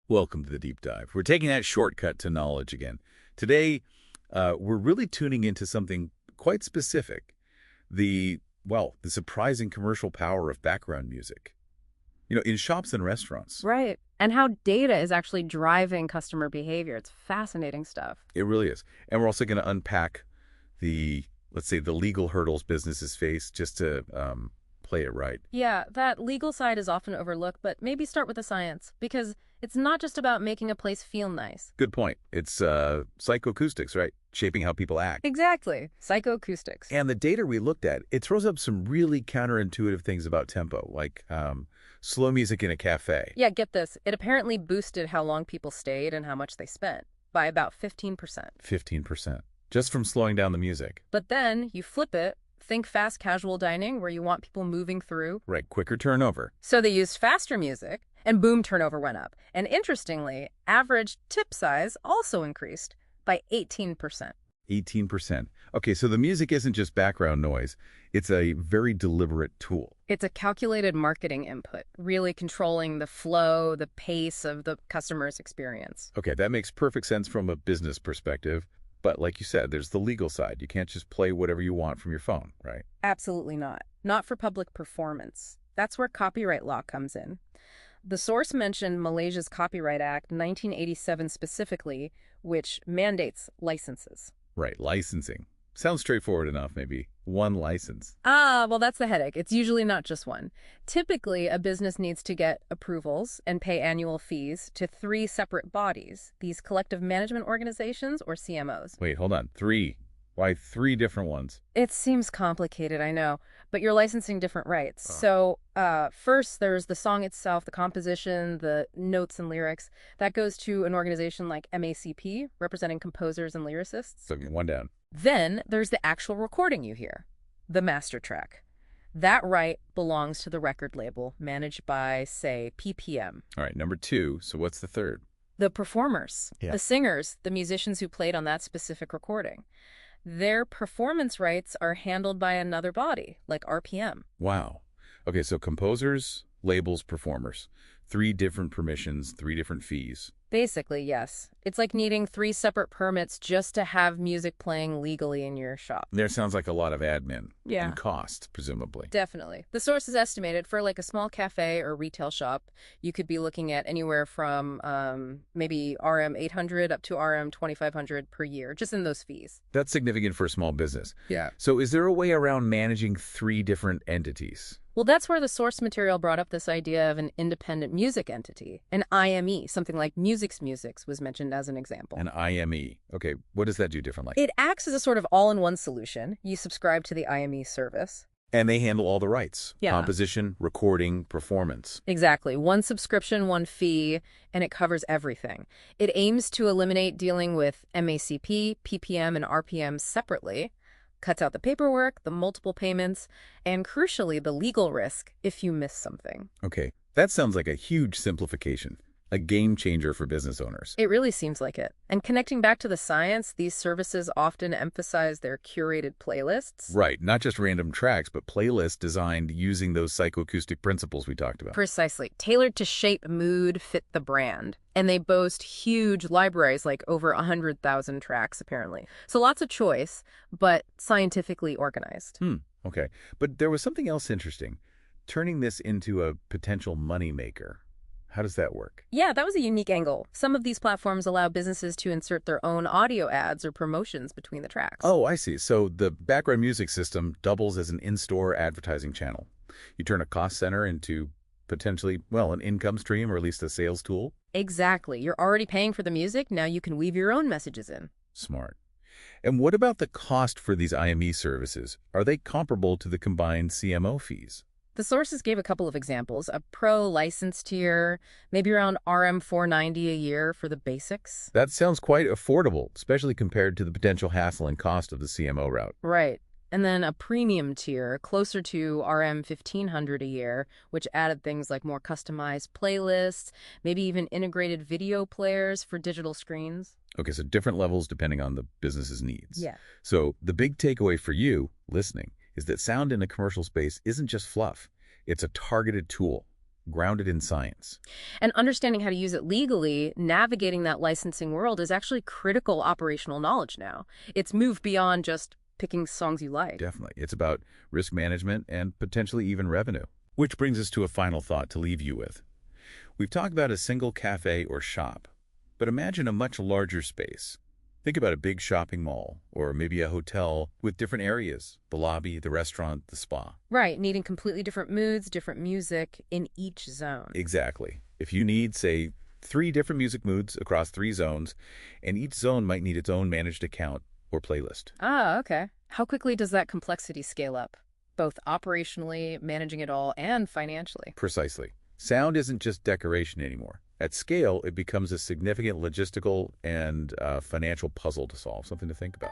Welcome to the deep dive. We're taking that shortcut to knowledge again. Today, we're really tuning into something quite specific. The surprising commercial power of background music. In shops and restaurants. Right. And how data is actually driving customer behavior. It's fascinating stuff. It really is. And we're also going to unpack let's say, the legal hurdles businesses face just to play it right. Yeah, that legal side is often overlooked, but maybe start with the science, because it's not just about making a place feel nice. Good point. It's psychoacoustics, right? Shaping how people act. Exactly. Psychoacoustics. And the data we looked at, it throws up some really counterintuitive things about tempo, like slow music in a cafe. Yeah, get this. It apparently boosted how long people stayed and how much they spent by about 15%. 15%. Just from slowing down the music. But then you flip it. Think fast casual dining where you want people moving through. Right, quicker turnover. So they used faster music, and boom, turnover went up. And interestingly, average tip size also increased by 18%. 18%. Okay, so the music isn't just background noise. It's a very deliberate tool. It's a calculated marketing input, really controlling the flow, the pace of the customer's experience. Okay, that makes perfect sense from a business perspective. But like you said, there's the legal side. You can't just play whatever you want from your phone, right? Absolutely not. Not for public performance. That's where copyright law comes in. The source mentioned Malaysia's Copyright Act 1987 specifically, which mandates licenses. Right, licensing. Sounds straightforward enough, maybe. One license. Well, that's the headache. It's usually not just one. Typically, a business needs to get approvals and pay annual fees to 3 separate bodies, these collective management organizations, or CMOs. Wait, hold on. 3. Why 3 different ones? It seems complicated, I know, but you're licensing different rights. So first, there's the song itself, the composition, the notes and lyrics. That goes to an organization like MACP, representing composers and lyricists. So one down. Then there's the actual recording you hear, the master track. That right belongs to the record label, managed by, say, PPM. All right, number 2. So what's the third? The performers, Yeah. the singers, the musicians who played on that specific recording. Their performance rights are handled by another body, like RPM. Wow. Okay, so composers, labels, performers. 3 different permissions, 3 different fees. Basically, yes. It's like needing 3 separate permits just to have music playing legally in your shop. There sounds like a lot of admin. Yeah. And cost, presumably. Definitely. The source is estimated for like a small cafe or retail shop. You could be looking at anywhere from maybe RM 800 up to RM 2500 per year, just in those fees. That's significant for a small business. Yeah. So is there a way around managing 3 different entities? Well, that's where the source material brought up this idea of an independent music entity, an IME, something like musixmusix was mentioned as an example. An IME. Okay, what does that do differently? It acts as a sort of all-in-one solution. You subscribe to the IME service. And they handle all the rights. Yeah. Composition, recording, performance. Exactly. One subscription, one fee, and it covers everything. It aims to eliminate dealing with MACP, PPM, and RPM separately, cuts out the paperwork, the multiple payments, and crucially, the legal risk if you miss something. Okay, that sounds like a huge simplification. A game changer for business owners. It really seems like it. And connecting back to the science, these services often emphasize their curated playlists. Right, not just random tracks, but playlists designed using those psychoacoustic principles we talked about. Precisely. Tailored to shape mood, fit the brand. And they boast huge libraries, like over 100,000 tracks, apparently. So lots of choice, but scientifically organized. Okay, but there was something else interesting. Turning this into a potential moneymaker. How does that work? Yeah, that was a unique angle. Some of these platforms allow businesses to insert their own audio ads or promotions between the tracks. Oh, I see. So the background music system doubles as an in-store advertising channel. You turn a cost center into potentially, an income stream or at least a sales tool. Exactly. You're already paying for the music. Now you can weave your own messages in. Smart. And what about the cost for these IME services? Are they comparable to the combined CMO fees? The sources gave a couple of examples. A pro license tier, maybe around RM 490 a year for the basics. That sounds quite affordable, especially compared to the potential hassle and cost of the CMO route. Right. And then a premium tier, closer to RM 1500 a year, which added things like more customized playlists, maybe even integrated video players for digital screens. Okay, so different levels depending on the business's needs. Yeah. So the big takeaway for you, listening, is that sound in a commercial space isn't just fluff. It's a targeted tool. grounded in science. And understanding how to use it legally, navigating that licensing world is actually critical operational knowledge now. It's moved beyond just picking songs you like. Definitely. It's about risk management and potentially even revenue. Which brings us to a final thought to leave you with. We've talked about a single cafe or shop, but imagine a much larger space. Think about a big shopping mall, or maybe a hotel with different areas, the lobby, the restaurant, the spa. Right, needing completely different moods, different music in each zone. Exactly. If you need, say, 3 different music moods across 3 zones, and each zone might need its own managed account or playlist. Ah, okay. How quickly does that complexity scale up? Both operationally, managing it all, and financially. Precisely. Sound isn't just decoration anymore. At scale, it becomes a significant logistical and financial puzzle to solve, something to think about.